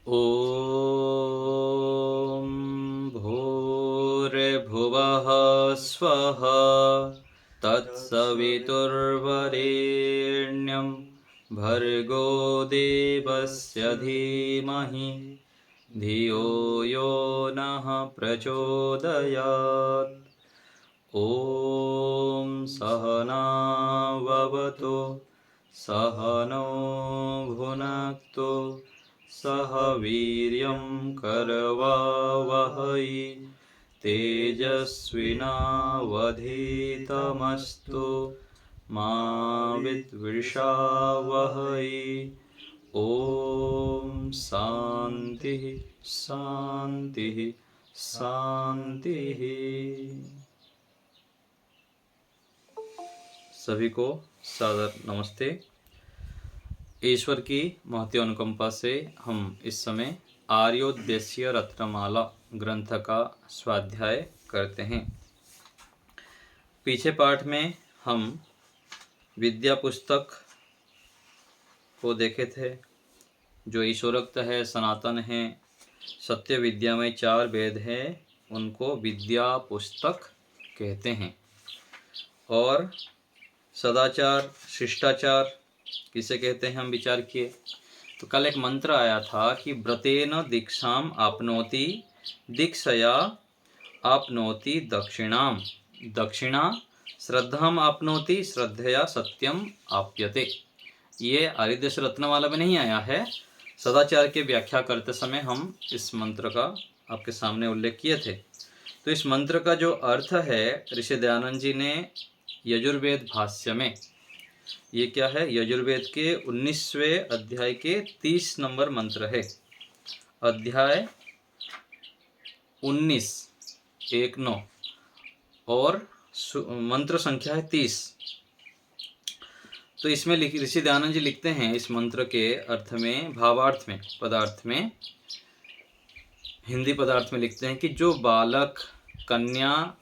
ॐ भूर्भुवः स्वः तत्सवितुर्वरेण्यं भर्गो देवस्य धीमहि धियो यो नः प्रचोदयात्। ॐ सहनाववतु सहनौ भुनक्तु सह वीर्यं करवावहै तेजस्विनावधीतमस्तु मा विद्विषावहै। ॐ शान्तिः शान्तिः शान्तिः। सभी को सादर नमस्ते। ईश्वर की महती अनुकंपा से हम इस समय आर्योद्देश्य रत्नमाला ग्रंथ का स्वाध्याय करते हैं। पीछे पाठ में हम विद्या पुस्तक को देखे थे, जो ईश्वरोक्त है, सनातन है, सत्य विद्या में 4 वेद है, उनको विद्या पुस्तक कहते हैं। और सदाचार शिष्टाचार किसे कहते हैं हम विचार किए। तो कल एक मंत्र आया था कि व्रतेन दीक्षाम आपनोति दीक्षया आपनोति दक्षिणाम, दक्षिणा श्रद्धाम आपनोति श्रद्धया सत्यम आप्यते। ये आर्योद्देश्य रत्नमाला में नहीं आया है। सदाचार की व्याख्या करते समय हम इस मंत्र का आपके सामने उल्लेख किए थे। तो इस मंत्र का जो अर्थ है, ऋषि दयानंद जी ने यजुर्वेद भाष्य में, ये क्या है, यजुर्वेद के 19वें अध्याय के 30 नंबर मंत्र है। अध्याय 19 19 और मंत्र संख्या है 30। तो इसमें ऋषि दयानंद जी लिखते हैं इस मंत्र के अर्थ में, भावार्थ में, पदार्थ में, हिंदी पदार्थ में लिखते हैं कि जो बालक कन्या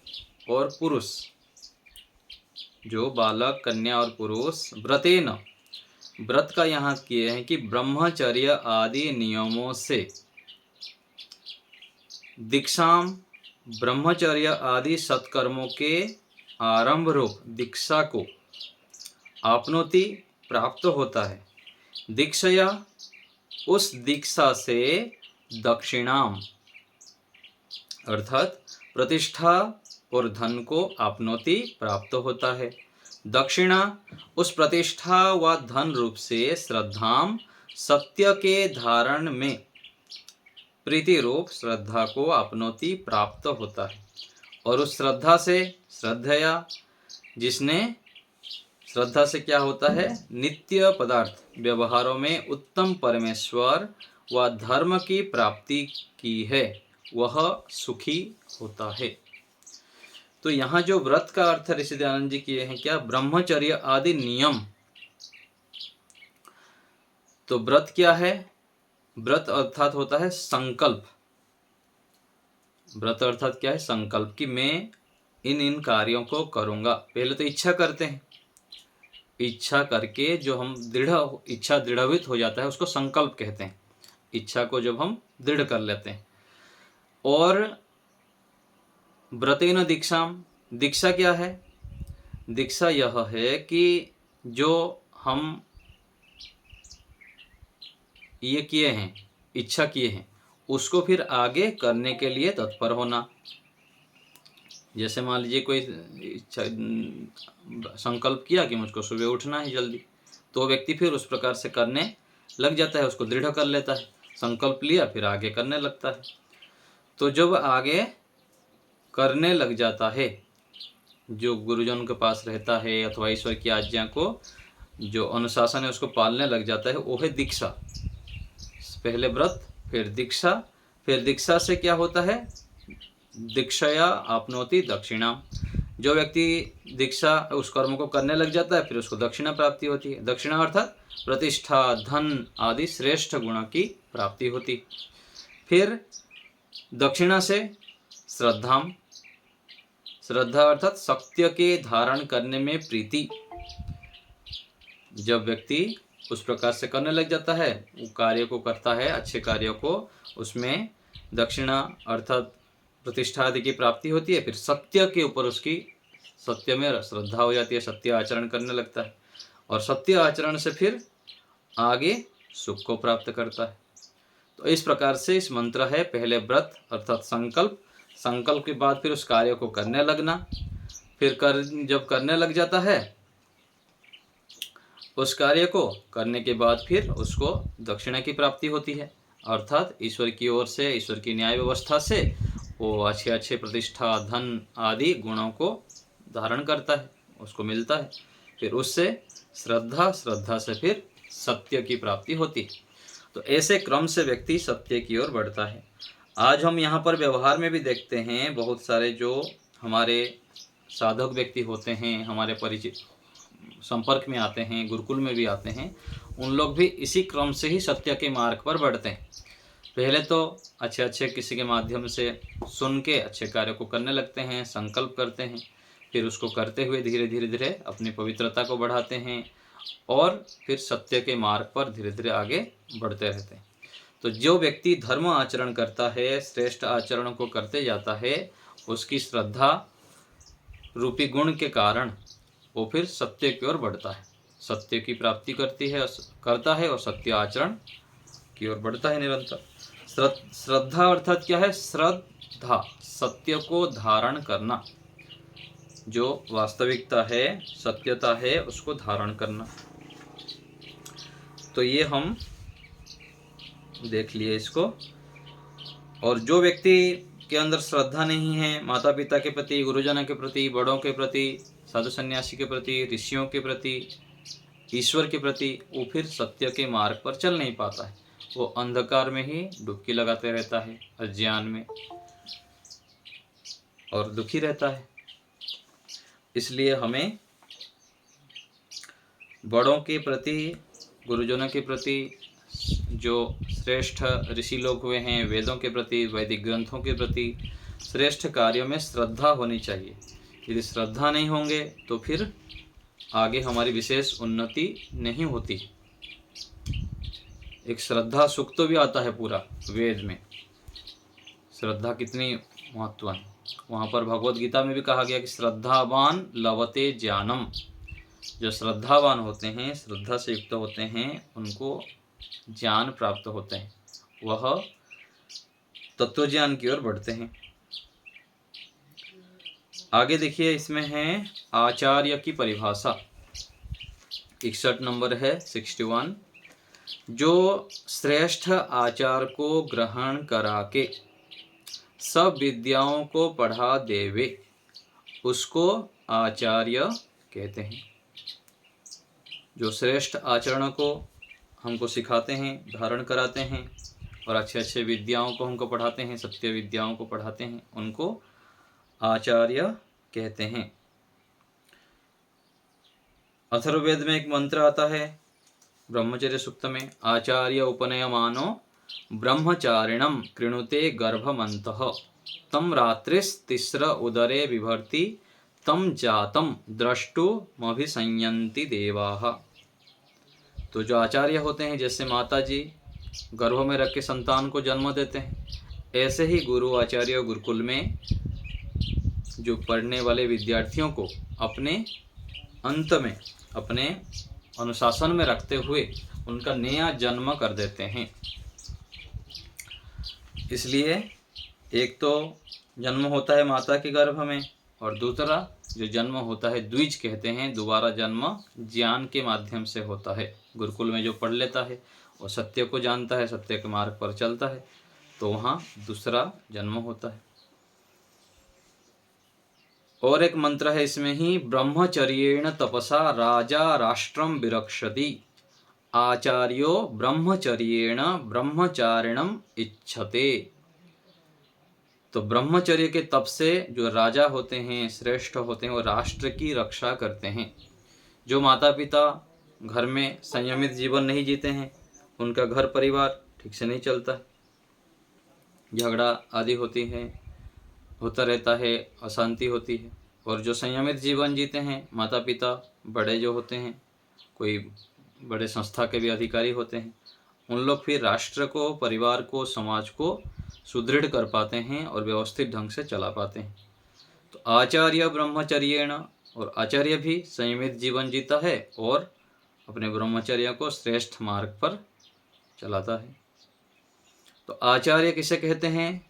और पुरुष, जो बालक कन्या और पुरुष व्रतेन, व्रत का यहाँ किए हैं कि ब्रह्मचर्य आदि नियमों से, दीक्षाम ब्रह्मचर्य आदि सत्कर्मों के आरंभ रूप दीक्षा को आपनोति प्राप्त होता है, दीक्षया उस दीक्षा से दक्षिणाम अर्थात प्रतिष्ठा और धन को आपनोति प्राप्त होता है। दक्षिणा उस प्रतिष्ठा व धन रूप से श्रद्धाम सत्य के धारण में प्रीति रूप श्रद्धा को आपनोति प्राप्त होता है। और उस श्रद्धा से, श्रद्धया, जिसने श्रद्धा से क्या होता है, नित्य पदार्थ व्यवहारों में उत्तम परमेश्वर व धर्म की प्राप्ति की है, वह सुखी होता है। तो यहाँ जो व्रत का अर्थ ऋषि दयानंद जी किए हैं, क्या, ब्रह्मचर्य आदि नियम। तो व्रत क्या है, व्रत अर्थात होता है संकल्प। व्रत अर्थात क्या है, संकल्प, कि मैं इन इन कार्यों को करूंगा। पहले तो इच्छा करते हैं, इच्छा करके जो हम इच्छा दृढ़ीभूत हो जाता है उसको संकल्प कहते हैं। इच्छा को जब हम दृढ़ कर लेते हैं। और व्रतेन दीक्षाम, दीक्षा क्या है, दीक्षा यह है कि जो हम ये किए हैं, इच्छा किए हैं, उसको फिर आगे करने के लिए तत्पर होना। जैसे मान लीजिए कोई इच्छा संकल्प किया कि मुझको सुबह उठना है जल्दी, तो व्यक्ति फिर उस प्रकार से करने लग जाता है, उसको दृढ़ कर लेता है। संकल्प लिया फिर आगे करने लगता है। तो जब आगे करने लग जाता है, जो गुरुजन के पास रहता है अथवा ईश्वर की आज्ञा को जो अनुशासन है उसको पालने लग जाता है, वो है दीक्षा। पहले व्रत, फिर दीक्षा, फिर दीक्षा से क्या होता है, दीक्षया आपनोति दक्षिणा। जो व्यक्ति दीक्षा उस कर्म को करने लग जाता है, फिर उसको दक्षिणा प्राप्ति होती है। दक्षिणा अर्थात प्रतिष्ठा, धन आदि श्रेष्ठ गुणों की प्राप्ति होती। फिर दक्षिणा से श्रद्धाम, श्रद्धा अर्थात सत्य के धारण करने में प्रीति। जब व्यक्ति उस प्रकार से करने लग जाता है, वो कार्य को करता है, अच्छे कार्यों को, उसमें दक्षिणा अर्थात प्रतिष्ठा आदि की प्राप्ति होती है। फिर सत्य के ऊपर उसकी सत्य में श्रद्धा हो जाती है, सत्य आचरण करने लगता है, और सत्य आचरण से फिर आगे सुख को प्राप्त करता है। तो इस प्रकार से इस मंत्र है, पहले व्रत अर्थात संकल्प, संकल्प के बाद फिर उस कार्य को करने लगना, फिर जब करने लग जाता है उस कार्य को करने के बाद फिर उसको दक्षिणा की प्राप्ति होती है, अर्थात ईश्वर की ओर से, ईश्वर की न्याय व्यवस्था से वो अच्छे अच्छे प्रतिष्ठा, धन आदि गुणों को धारण करता है, उसको मिलता है। फिर उससे श्रद्धा, श्रद्धा से फिर सत्य की प्राप्ति होती है। तो ऐसे क्रम से व्यक्ति सत्य की ओर बढ़ता है। आज हम यहाँ पर व्यवहार में भी देखते हैं, बहुत सारे जो हमारे साधक व्यक्ति होते हैं, हमारे परिचित संपर्क में आते हैं, गुरुकुल में भी आते हैं, उन लोग भी इसी क्रम से ही सत्य के मार्ग पर बढ़ते हैं। पहले तो अच्छे अच्छे किसी के माध्यम से सुन के अच्छे कार्य को करने लगते हैं, संकल्प करते हैं, फिर उसको करते हुए धीरे धीरे धीरे अपनी पवित्रता को बढ़ाते हैं, और फिर सत्य के मार्ग पर धीरे धीरे आगे बढ़ते रहते हैं। तो जो व्यक्ति धर्म आचरण करता है, श्रेष्ठ आचरण को करते जाता है, उसकी श्रद्धा रूपी गुण के कारण वो फिर सत्य की ओर बढ़ता है, सत्य की प्राप्ति करता है और सत्य आचरण की ओर बढ़ता है निरंतर। श्रद्धा अर्थात क्या है? श्रद्धा, सत्य को धारण करना, जो वास्तविकता है, सत्यता है, उसको धारण करना। तो ये हम देख लिए इसको। और जो व्यक्ति के अंदर श्रद्धा नहीं है, माता पिता के प्रति, गुरुजनों के प्रति, बड़ों के प्रति, साधु सन्यासी के प्रति, ऋषियों के प्रति, ईश्वर के प्रति, वो फिर सत्य के मार्ग पर चल नहीं पाता है, वो अंधकार में ही डुबकी लगाते रहता है, अज्ञान में, और दुखी रहता है। इसलिए हमें बड़ों के प्रति, गुरुजनों के प्रति, जो श्रेष्ठ ऋषि लोग हुए हैं, वेदों के प्रति, वैदिक ग्रंथों के प्रति, श्रेष्ठ कार्यों में श्रद्धा होनी चाहिए। यदि श्रद्धा नहीं होंगे तो फिर आगे हमारी विशेष उन्नति नहीं होती। एक श्रद्धा सुख तो भी आता है पूरा वेद में, श्रद्धा कितनी महत्वपूर्ण। वहाँ पर भगवत गीता में भी कहा गया कि श्रद्धावान लभते ज्ञानम, जो श्रद्धावान होते हैं, श्रद्धा से युक्त होते हैं, उनको ज्ञान प्राप्त होते हैं, वह तत्व ज्ञान की ओर बढ़ते हैं। आगे देखिए, इसमें है आचार्य की परिभाषा, 61 नंबर है, 61। जो श्रेष्ठ आचार को ग्रहण करा के सब विद्याओं को पढ़ा देवे, उसको आचार्य कहते हैं। जो श्रेष्ठ आचरण को हमको सिखाते हैं, धारण कराते हैं, और अच्छे अच्छे विद्याओं को हमको पढ़ाते हैं, सत्य विद्याओं को पढ़ाते हैं, उनको आचार्य कहते हैं। अथर्ववेद में एक मंत्र आता है ब्रह्मचर्य सूक्त में, आचार्य उपनयमानो ब्रह्मचारिणम कृणुते गर्भमन्तः तम रात्रिस्तिस्र उदरे विभर्ति तम जातम द्रष्टुमभिसंयन्ति देवाः। तो जो आचार्य होते हैं, जैसे माता जी गर्भ में रख के संतान को जन्म देते हैं, ऐसे ही गुरु आचार्य गुरुकुल में जो पढ़ने वाले विद्यार्थियों को अपने अंत में, अपने अनुशासन में रखते हुए उनका नया जन्म कर देते हैं। इसलिए एक तो जन्म होता है माता के गर्भ में, और दूसरा जो जन्म होता है द्विज कहते हैं, दोबारा जन्म ज्ञान के माध्यम से होता है। गुरुकुल में जो पढ़ लेता है वो सत्य को जानता है, सत्य के मार्ग पर चलता है, तो वहाँ दूसरा जन्म होता है। और एक मंत्र है इसमें ही, ब्रह्मचर्येण तपसा राजा राष्ट्रम विरक्षति आचार्यो ब्रह्मचर्येण ब्रह्मचारिणम इच्छते। तो ब्रह्मचर्य के तप से जो राजा होते हैं, श्रेष्ठ होते हैं, वो राष्ट्र की रक्षा करते हैं। जो माता पिता घर में संयमित जीवन नहीं जीते हैं, उनका घर परिवार ठीक से नहीं चलता, झगड़ा आदि होता रहता है, अशांति होती है। और जो संयमित जीवन जीते हैं, माता पिता बड़े जो होते हैं, कोई बड़े संस्था के भी अधिकारी होते हैं, उन लोग फिर राष्ट्र को, परिवार को, समाज को सुदृढ़ कर पाते हैं और व्यवस्थित ढंग से चला पाते हैं। तो आचार्य ब्रह्मचर्येण, और आचार्य भी संयमित जीवन जीता है और अपने ब्रह्मचर्य को श्रेष्ठ मार्ग पर चलाता है। तो आचार्य किसे कहते हैं?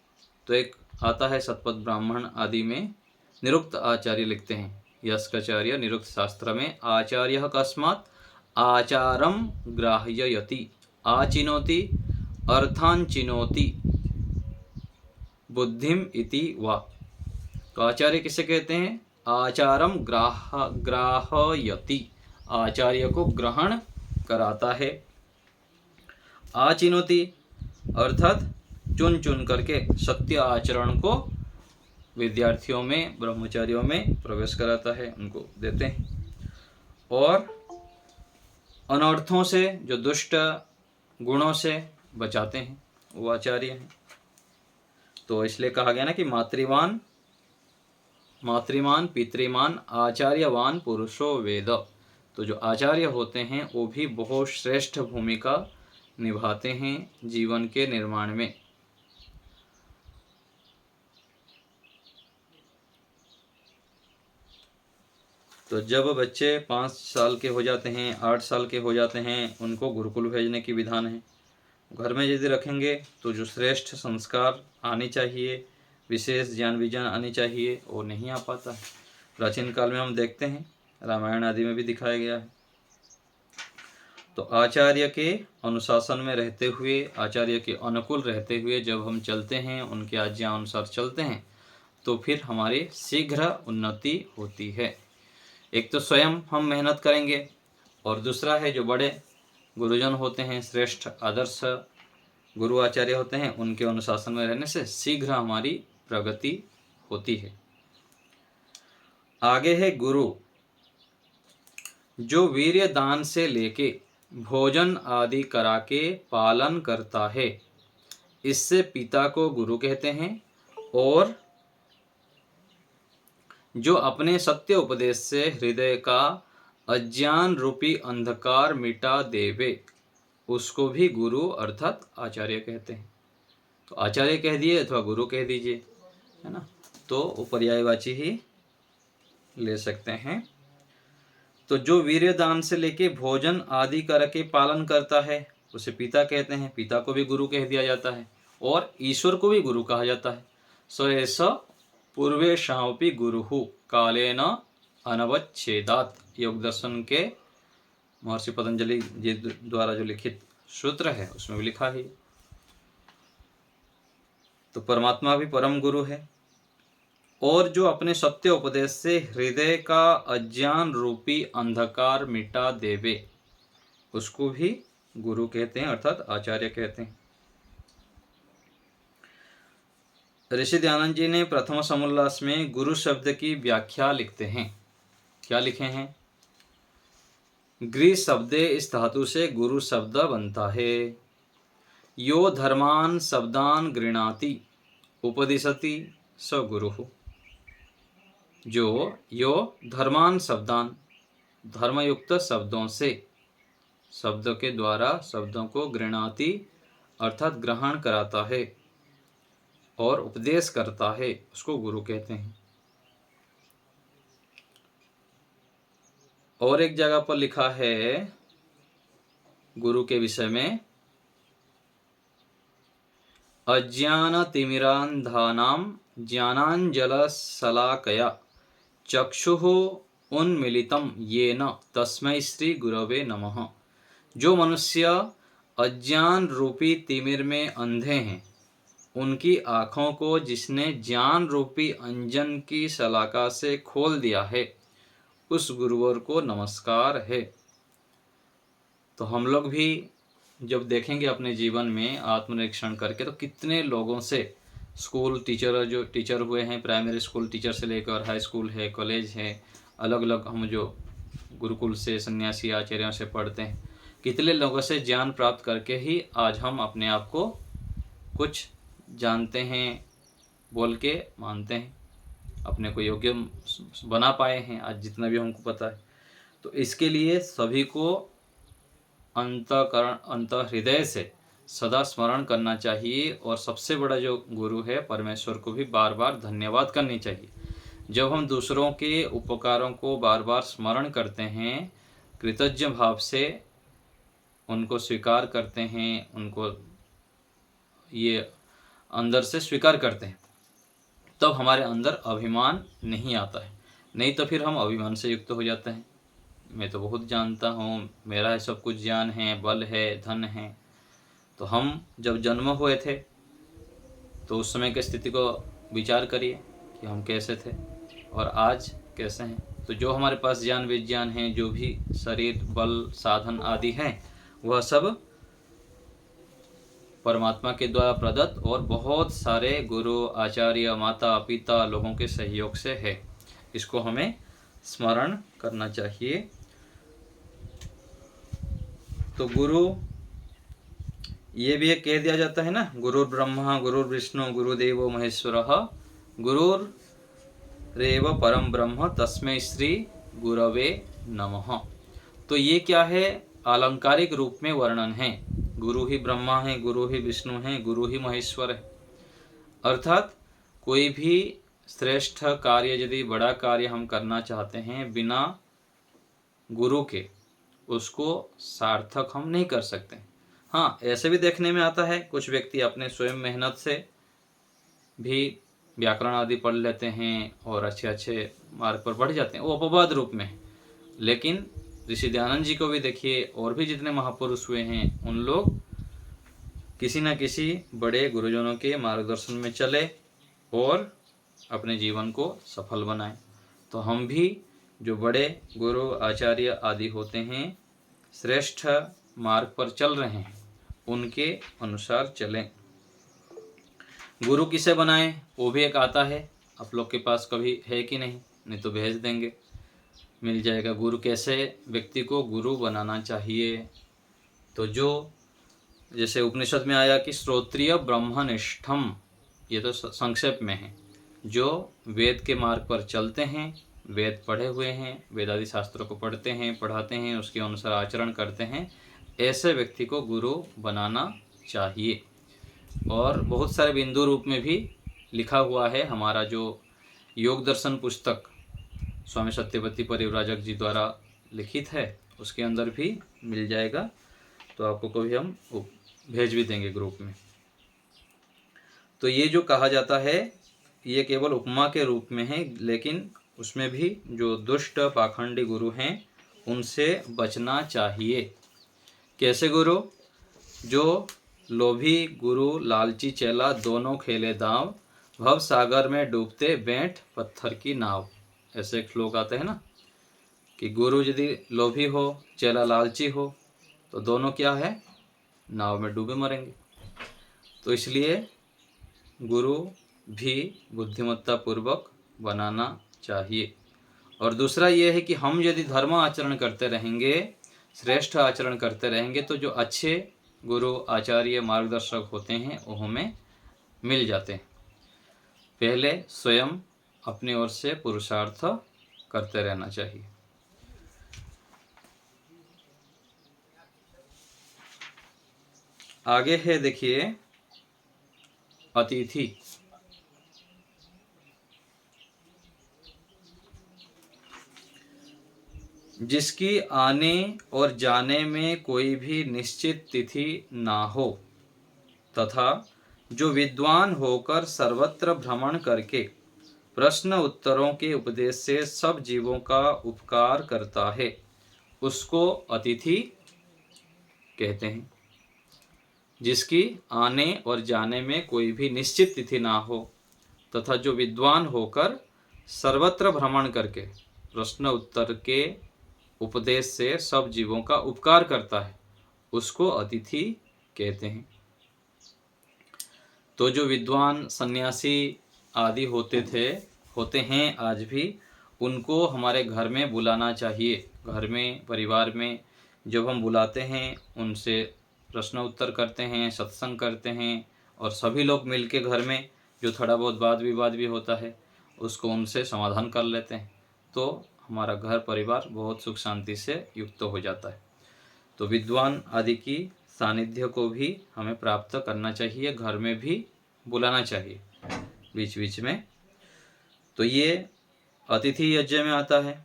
तो एक आता है शतपथ ब्राह्मण आदि में, निरुक्त आचार्य लिखते हैं यस्काचार्य निरुक्त शास्त्र में, आचार्य कस्मात् आचारम ग्राह्ययति आचिनोति अर्थान चिनोति बुद्धिम इति वा। तो आचार्य किसे कहते हैं? आचारम ग्राह्यति, आचार्य को ग्रहण कराता है। आचिनोति अर्थात चुन चुन करके सत्य आचरण को विद्यार्थियों में, ब्रह्मचारियों में प्रवेश कराता है, उनको देते हैं। और अनर्थों से, जो दुष्ट गुणों से बचाते हैं, वो आचार्य हैं। तो इसलिए कहा गया ना कि मातृमान पितृमान आचार्यवान पुरुषो वेद। तो जो आचार्य होते हैं वो भी बहुत श्रेष्ठ भूमिका निभाते हैं जीवन के निर्माण में। तो जब बच्चे 5 साल के हो जाते हैं, 8 साल के हो जाते हैं, उनको गुरुकुल भेजने की विधान है। घर में यदि रखेंगे तो जो श्रेष्ठ संस्कार आने चाहिए, विशेष ज्ञान विज्ञान आनी चाहिए, वो नहीं आ पाता है। प्राचीन काल में हम देखते हैं, रामायण आदि में भी दिखाया गया है। तो आचार्य के अनुशासन में रहते हुए, आचार्य के अनुकूल रहते हुए जब हम चलते हैं, उनकी आज्ञा अनुसार चलते हैं, तो फिर हमारी शीघ्र उन्नति होती है। एक तो स्वयं हम मेहनत करेंगे, और दूसरा है जो बड़े गुरुजन होते हैं, श्रेष्ठ आदर्श गुरु आचार्य होते हैं, उनके अनुशासन में रहने से शीघ्र हमारी प्रगति होती है। आगे है गुरु, जो वीर्य दान से लेके भोजन आदि करा के पालन करता है, इससे पिता को गुरु कहते हैं। और जो अपने सत्य उपदेश से हृदय का अज्ञान रूपी अंधकार मिटा देवे, उसको भी गुरु अर्थात आचार्य कहते हैं। तो आचार्य कह दिए अथवा गुरु कह दीजिए, है ना, तो वो पर्यायवाची ही ले सकते हैं। तो जो वीर्य दान से लेके भोजन आदि करके पालन करता है, उसे पिता कहते हैं। पिता को भी गुरु कह दिया जाता है और ईश्वर को भी गुरु कहा जाता है। सो ऐसा पूर्वेशापि गुरुहु कालेन अनवच्छेदात, योग दर्शन के महर्षि पतंजलि जी द्वारा जो लिखित सूत्र है उसमें भी लिखा है। तो परमात्मा भी परम गुरु है। और जो अपने सत्य उपदेश से हृदय का अज्ञान रूपी अंधकार मिटा देवे, उसको भी गुरु कहते हैं अर्थात आचार्य कहते हैं। ऋषि दयानंद जी ने प्रथम समोल्लास में गुरु शब्द की व्याख्या लिखते हैं। क्या लिखे हैं? गृह शब्दे इस धातु से गुरु शब्द बनता है। यो धर्मान शब्दान गृणाति उपदिशति स गुरुः। जो यो धर्मान शब्दान, धर्मयुक्त शब्दों से, शब्दों के द्वारा शब्दों को गृणाति अर्थात ग्रहण कराता है और उपदेश करता है, उसको गुरु कहते हैं। और एक जगह पर लिखा है गुरु के विषय में, अज्ञान तिमिरांधानाम ज्ञानांजल शलाकया चक्षुः उन्मीलितम येन तस्मै श्री गुरवे नमः। जो मनुष्य अज्ञान रूपी तिमिर में अंधे हैं, उनकी आँखों को जिसने ज्ञान रूपी अंजन की शलाका से खोल दिया है, उस गुरुवर को नमस्कार है। तो हम लोग भी जब देखेंगे अपने जीवन में आत्मनिरीक्षण करके, तो कितने लोगों से, स्कूल टीचर, जो टीचर हुए हैं, प्राइमरी स्कूल टीचर से लेकर हाई स्कूल है, कॉलेज है, अलग अलग हम जो गुरुकुल से सन्यासी आचार्यों से पढ़ते हैं, कितने लोगों से ज्ञान प्राप्त करके ही आज हम अपने आप को कुछ जानते हैं, बोल के मानते हैं, अपने को योग्य बना पाए हैं आज जितना भी हमको पता है। तो इसके लिए सभी को अंतःकरण अंत हृदय से सदा स्मरण करना चाहिए। और सबसे बड़ा जो गुरु है परमेश्वर को भी बार बार धन्यवाद करनी चाहिए। जब हम दूसरों के उपकारों को बार बार स्मरण करते हैं, कृतज्ञ भाव से उनको स्वीकार करते हैं, उनको ये अंदर से स्वीकार करते हैं, तब हमारे अंदर अभिमान नहीं आता है। नहीं तो फिर हम अभिमान से युक्त हो जाते हैं। मैं तो बहुत जानता हूँ, मेरा सब कुछ ज्ञान है, बल है, धन है। तो हम जब जन्म हुए थे तो उस समय की स्थिति को विचार करिए कि हम कैसे थे और आज कैसे हैं। तो जो हमारे पास ज्ञान विज्ञान है, जो भी शरीर बल साधन आदि हैं, वह सब परमात्मा के द्वारा प्रदत्त और बहुत सारे गुरु आचार्य माता पिता लोगों के सहयोग से है। इसको हमें स्मरण करना चाहिए। तो गुरु ये भी एक कह दिया जाता है ना, गुरुर ब्रह्मा गुरुर विष्णु गुरुदेवो महेश्वरः गुरुरेव परम ब्रह्म तस्मै श्री गुरवे नमः। तो ये क्या है, आलंकारिक रूप में वर्णन है। गुरु ही ब्रह्मा है, गुरु ही विष्णु है, गुरु ही महेश्वर है। अर्थात कोई भी श्रेष्ठ कार्य, यदि बड़ा कार्य हम करना चाहते हैं, बिना गुरु के उसको सार्थक हम नहीं कर सकते। हाँ, ऐसे भी देखने में आता है, कुछ व्यक्ति अपने स्वयं मेहनत से भी व्याकरण आदि पढ़ लेते हैं और अच्छे अच्छे मार्ग पर बढ़ जाते हैं, वो अपवाद रूप में। लेकिन ऋषि दयानंद जी को भी देखिए, और भी जितने महापुरुष हुए हैं, उन लोग किसी न किसी बड़े गुरुजनों के मार्गदर्शन में चले और अपने जीवन को सफल बनाएं। तो हम भी जो बड़े गुरु आचार्य आदि होते हैं, श्रेष्ठ मार्ग पर चल रहे हैं, उनके अनुसार चलें। गुरु किसे बनाएं, वो भी एक आता है। आप लोग के पास कभी है कि नहीं? नहीं तो भेज देंगे, मिल जाएगा। गुरु कैसे व्यक्ति को गुरु बनाना चाहिए, तो जो जैसे उपनिषद में आया कि श्रोत्रिय ब्रह्मनिष्ठम, ये तो संक्षेप में है। जो वेद के मार्ग पर चलते हैं, वेद पढ़े हुए हैं, वेदादि शास्त्रों को पढ़ते हैं, पढ़ाते हैं, उसके अनुसार आचरण करते हैं, ऐसे व्यक्ति को गुरु बनाना चाहिए। और बहुत सारे बिंदु रूप में भी लिखा हुआ है। हमारा जो योग दर्शन पुस्तक स्वामी सत्यवती परिव्राजक जी द्वारा लिखित है, उसके अंदर भी मिल जाएगा। तो आपको कभी हम भेज भी देंगे ग्रुप में। तो ये जो कहा जाता है, ये केवल उपमा के रूप में है, लेकिन उसमें भी जो दुष्ट पाखंडी गुरु हैं, उनसे बचना चाहिए। कैसे गुरु? जो लोभी गुरु लालची चेला दोनों खेले दांव, भव सागर में डूबते बैठ पत्थर की नाव। ऐसे एक श्लोक आते हैं ना, कि गुरु यदि लोभी हो, चेला लालची हो, तो दोनों क्या है, नाव में डूबे मरेंगे। तो इसलिए गुरु भी बुद्धिमत्ता पूर्वक बनाना चाहिए। और दूसरा ये है कि हम यदि धर्म आचरण करते रहेंगे, श्रेष्ठ आचरण करते रहेंगे, तो जो अच्छे गुरु आचार्य मार्गदर्शक होते हैं वो हमें मिल जाते हैं। पहले स्वयं अपनी ओर से पुरुषार्थ करते रहना चाहिए। आगे है देखिए, अतिथि। जिसकी आने और जाने में कोई भी निश्चित तिथि ना हो, तथा जो विद्वान होकर सर्वत्र भ्रमण करके प्रश्न उत्तरों के उपदेश से सब जीवों का उपकार करता है, उसको अतिथि कहते हैं। जिसकी आने और जाने में कोई भी निश्चित तिथि ना हो, तथा जो विद्वान होकर सर्वत्र भ्रमण करके प्रश्न उत्तर के उपदेश से सब जीवों का उपकार करता है, उसको अतिथि कहते हैं। तो जो विद्वान सन्यासी आदि होते हैं आज भी, उनको हमारे घर में बुलाना चाहिए। घर में, परिवार में जब हम बुलाते हैं, उनसे प्रश्न उत्तर करते हैं, सत्संग करते हैं, और सभी लोग मिलके घर में जो थोड़ा बहुत वाद विवाद भी होता है, उसको उनसे समाधान कर लेते हैं, तो हमारा घर परिवार बहुत सुख शांति से युक्त हो जाता है। तो विद्वान आदि की सानिध्य को भी हमें प्राप्त करना चाहिए, घर में भी बुलाना चाहिए बीच बीच में। तो ये अतिथि यज्ञ में आता है,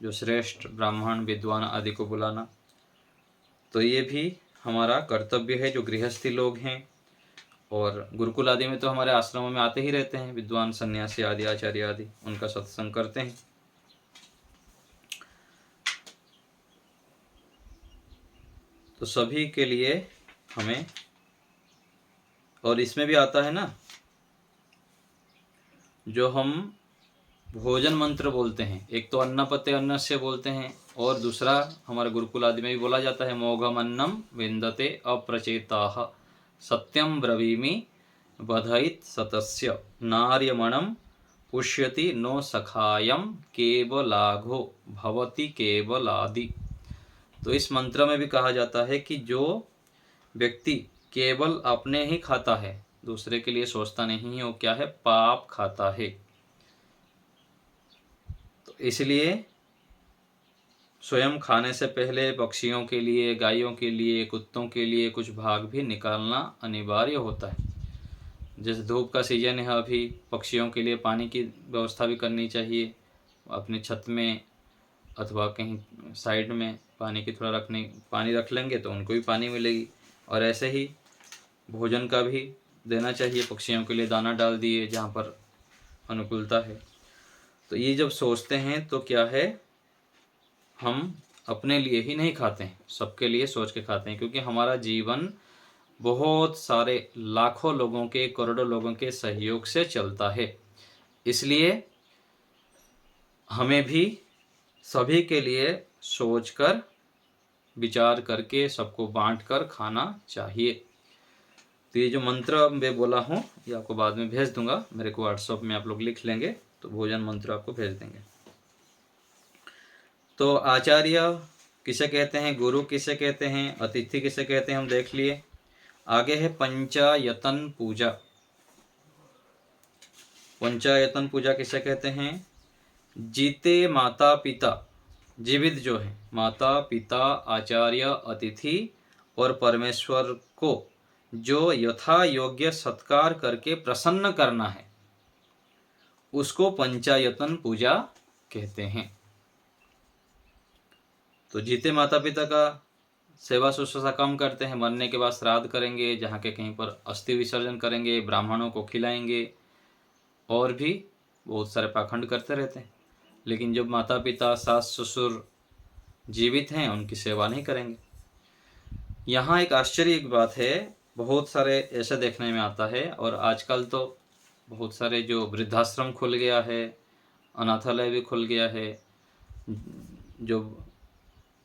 जो श्रेष्ठ ब्राह्मण विद्वान आदि को बुलाना। तो ये भी हमारा कर्तव्य है जो गृहस्थी लोग हैं, और गुरुकुल आदि में तो हमारे आश्रमों में आते ही रहते हैं विद्वान सन्यासी आदि आचार्य आदि, उनका सत्संग करते हैं। तो सभी के लिए हमें, और इसमें भी आता है ना, जो हम भोजन मंत्र बोलते हैं, एक तो अन्नपते अन्नस्य बोलते हैं, और दूसरा हमारे गुरुकुल आदि में भी बोला जाता है मोघम अन्नम विन्दते अप्रचेताः सत्यम ब्रवीमि बधैत सतस्य नार्यमणम पुष्यति नो सखायम केवलाघो भवति केवलादि। तो इस मंत्र में भी कहा जाता है कि जो व्यक्ति केवल अपने ही खाता है, दूसरे के लिए सोचता नहीं है, वो क्या है, पाप खाता है। तो इसलिए स्वयं खाने से पहले पक्षियों के लिए, गायों के लिए, कुत्तों के लिए कुछ भाग भी निकालना अनिवार्य होता है। जैसे धूप का सीजन है अभी, पक्षियों के लिए पानी की व्यवस्था भी करनी चाहिए, अपनी छत में अथवा कहीं साइड में पानी की थोड़ा पानी रख लेंगे तो उनको भी पानी मिलेगी। और ऐसे ही भोजन का भी देना चाहिए, पक्षियों के लिए दाना डाल दिए जहाँ पर अनुकूलता है। तो ये जब सोचते हैं तो क्या है, हम अपने लिए ही नहीं खाते हैं, सबके लिए सोच के खाते हैं, क्योंकि हमारा जीवन बहुत सारे लाखों लोगों के, करोड़ों लोगों के सहयोग से चलता है। इसलिए हमें भी सभी के लिए सोचकर, विचार करके, सबको बांटकर खाना चाहिए। तो ये जो मंत्र मैं बोला हूँ ये आपको बाद में भेज दूंगा, मेरे को व्हाट्सएप में आप लोग लिख लेंगे तो भोजन मंत्र आपको भेज देंगे। तो आचार्य किसे कहते हैं, गुरु किसे कहते हैं, अतिथि किसे कहते हैं, हम देख लिए। आगे है पंचायतन पूजा। पंचायतन पूजा किसे कहते हैं, जीते माता पिता, जीवित जो है माता पिता, आचार्य, अतिथि और परमेश्वर को जो यथा योग्य सत्कार करके प्रसन्न करना है, उसको पंचायतन पूजा कहते हैं। तो जीते माता पिता का सेवा शुश्रूषा कम करते हैं, मरने के बाद श्राद्ध करेंगे, जहाँ के कहीं पर अस्थि विसर्जन करेंगे, ब्राह्मणों को खिलाएंगे, और भी बहुत सारे पाखंड करते रहते हैं। लेकिन जब माता पिता, सास ससुर जीवित हैं, उनकी सेवा नहीं करेंगे। यहाँ एक आश्चर्य की बात है, बहुत सारे ऐसे देखने में आता है, और आजकल तो बहुत सारे जो वृद्धाश्रम खुल गया है, अनाथालय भी खुल गया है। जो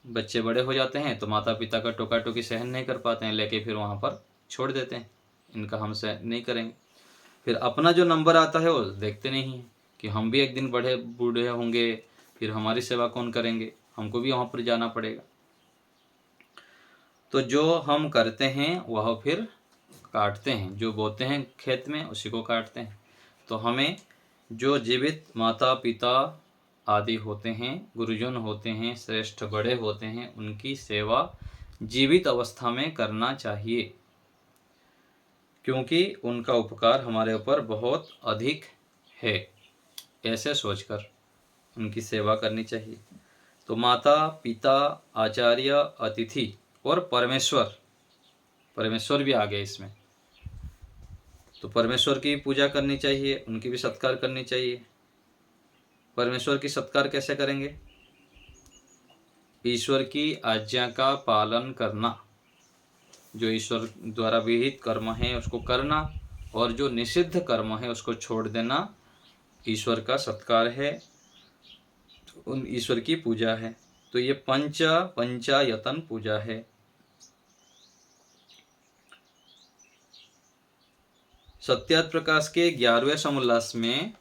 बच्चे बड़े हो जाते हैं तो माता पिता का टोका टोकी सहन नहीं कर पाते हैं, लेके फिर वहाँ पर छोड़ देते हैं, इनका हम सहन नहीं करेंगे। फिर अपना जो नंबर आता है वो देखते नहीं हैं कि हम भी एक दिन बड़े बूढ़े होंगे, फिर हमारी सेवा कौन करेंगे, हमको भी वहाँ पर जाना पड़ेगा। तो जो हम करते हैं वह फिर काटते हैं, जो बोते हैं खेत में उसी को काटते हैं। तो हमें जो जीवित माता पिता आदि होते हैं, गुरुजन होते हैं, श्रेष्ठ बड़े होते हैं, उनकी सेवा जीवित अवस्था में करना चाहिए, क्योंकि उनका उपकार हमारे ऊपर बहुत अधिक है। ऐसे सोचकर उनकी सेवा करनी चाहिए। तो माता पिता, आचार्य, अतिथि और परमेश्वर, परमेश्वर भी आ गए इसमें, तो परमेश्वर की पूजा करनी चाहिए, उनकी भी सत्कार करनी चाहिए। परमेश्वर की सत्कार कैसे करेंगे, ईश्वर की आज्ञा का पालन करना, जो ईश्वर द्वारा विहित कर्म है उसको करना, और जो निषिद्ध कर्म है उसको छोड़ देना ईश्वर का सत्कार है, उन ईश्वर की पूजा है। तो ये पंचायतन पूजा है। सत्यार्थ प्रकाश के 11वें समोल्लास में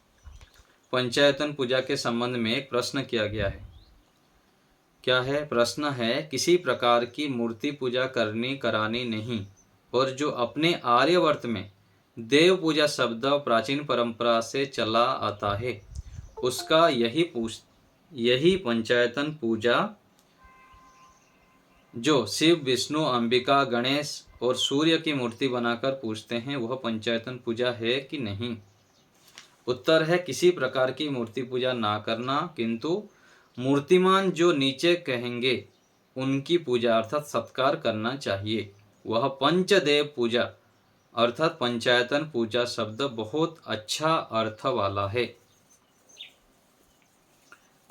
पंचायतन पूजा के संबंध में एक प्रश्न किया गया है। क्या है प्रश्न है, किसी प्रकार की मूर्ति पूजा करनी करानी नहीं, और जो अपने आर्यवर्त में देव पूजा शब्द प्राचीन परंपरा से चला आता है, उसका यही पंचायतन पूजा जो शिव, विष्णु, अंबिका, गणेश और सूर्य की मूर्ति बनाकर पूजते हैं वह पंचायतन पूजा है कि नहीं? उत्तर है किसी प्रकार की मूर्ति पूजा ना करना, किंतु मूर्तिमान जो नीचे कहेंगे उनकी पूजा अर्थात सत्कार करना चाहिए। वह पंचदेव पूजा अर्थात पंचायतन पूजा शब्द बहुत अच्छा अर्थ वाला है।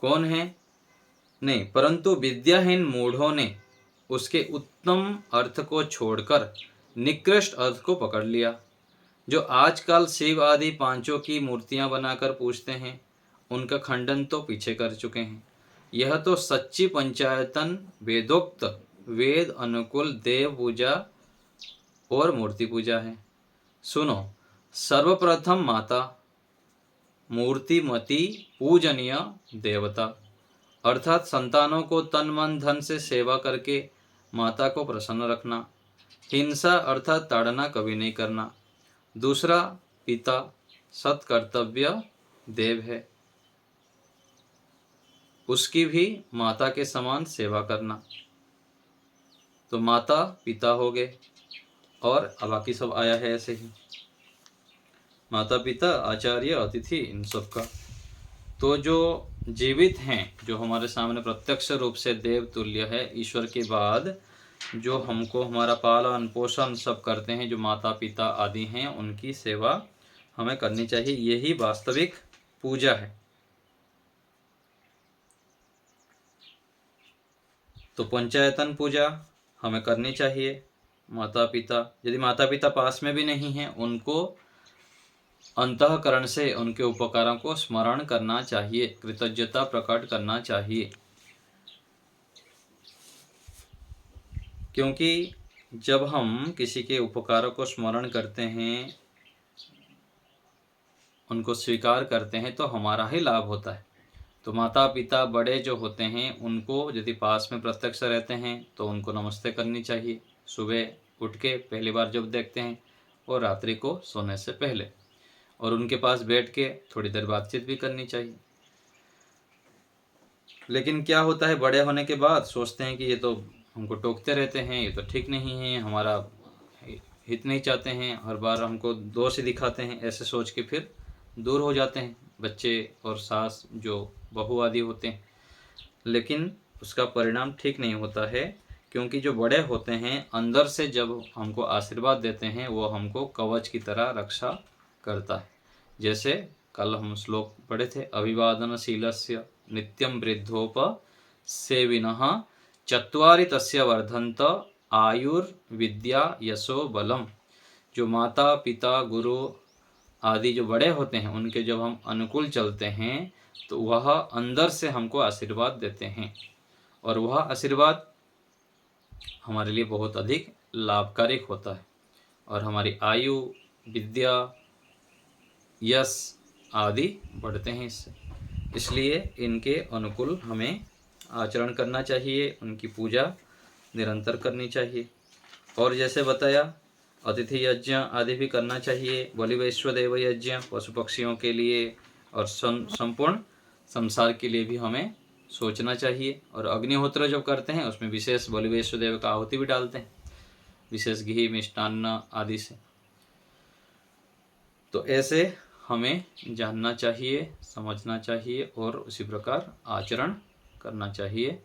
कौन है? नहीं, परंतु विद्याहीन मूढ़ों ने उसके उत्तम अर्थ को छोड़कर निकृष्ट अर्थ को पकड़ लिया। जो आजकल शिव आदि पांचों की मूर्तियां बनाकर पूजते हैं उनका खंडन तो पीछे कर चुके हैं। यह तो सच्ची पंचायतन वेदोक्त वेद अनुकूल देव पूजा और मूर्ति पूजा है। सुनो, सर्वप्रथम माता मूर्तिमती पूजनीय देवता अर्थात संतानों को तन मन धन से सेवा करके माता को प्रसन्न रखना। हिंसा अर्थात ताड़ना कभी नहीं करना। दूसरा, पिता सत्कर्तव्य देव है, उसकी भी माता के समान सेवा करना। तो माता पिता हो गए और बाकी सब आया है ऐसे ही, माता पिता आचार्य अतिथि इन सब का। तो जो जीवित हैं, जो हमारे सामने प्रत्यक्ष रूप से देव तुल्य है, ईश्वर के बाद जो हमको हमारा पालन पोषण सब करते हैं, जो माता पिता आदि हैं, उनकी सेवा हमें करनी चाहिए। यही वास्तविक पूजा है। तो पंचायतन पूजा हमें करनी चाहिए। माता पिता, यदि माता पिता पास में भी नहीं हैं, उनको अंतःकरण से उनके उपकारों को स्मरण करना चाहिए, कृतज्ञता प्रकट करना चाहिए। क्योंकि जब हम किसी के उपकारों को स्मरण करते हैं, उनको स्वीकार करते हैं, तो हमारा ही लाभ होता है। तो माता पिता बड़े जो होते हैं उनको यदि पास में प्रत्यक्ष रहते हैं तो उनको नमस्ते करनी चाहिए, सुबह उठ के पहली बार जब देखते हैं और रात्रि को सोने से पहले, और उनके पास बैठ के थोड़ी देर बातचीत भी करनी चाहिए। लेकिन क्या होता है, बड़े होने के बाद सोचते हैं कि ये तो हमको टोकते रहते हैं, ये तो ठीक नहीं है, हमारा हित नहीं चाहते हैं, हर बार हमको दोष ही दिखाते हैं, ऐसे सोच के फिर दूर हो जाते हैं बच्चे और सास जो बहू आदि होते हैं। लेकिन उसका परिणाम ठीक नहीं होता है, क्योंकि जो बड़े होते हैं अंदर से जब हमको आशीर्वाद देते हैं वो हमको कवच की तरह रक्षा करता है। जैसे कल हम श्लोक पढ़े थे, अभिवादनशीलस्य नित्यं वृद्धोपसेविनः चत्वारि तस्य वर्धन्त आयुर्विद्या यशो बलम। जो माता पिता गुरु आदि जो बड़े होते हैं उनके जब हम अनुकूल चलते हैं तो वह अंदर से हमको आशीर्वाद देते हैं, और वह आशीर्वाद हमारे लिए बहुत अधिक लाभकारी होता है, और हमारी आयु विद्या यश आदि बढ़ते हैं इससे। इसलिए इनके अनुकूल हमें आचरण करना चाहिए, उनकी पूजा निरंतर करनी चाहिए। और जैसे बताया, अतिथि यज्ञ आदि भी करना चाहिए, बलि वैश्वदेव यज्ञ पशु पक्षियों के लिए, और संपूर्ण संसार के लिए भी हमें सोचना चाहिए। और अग्निहोत्र जब करते हैं उसमें विशेष बलि वैश्वदेव का आहुति भी डालते हैं, विशेष घी मिष्टान्न आदि से। तो ऐसे हमें जानना चाहिए, समझना चाहिए और उसी प्रकार आचरण करना चाहिए।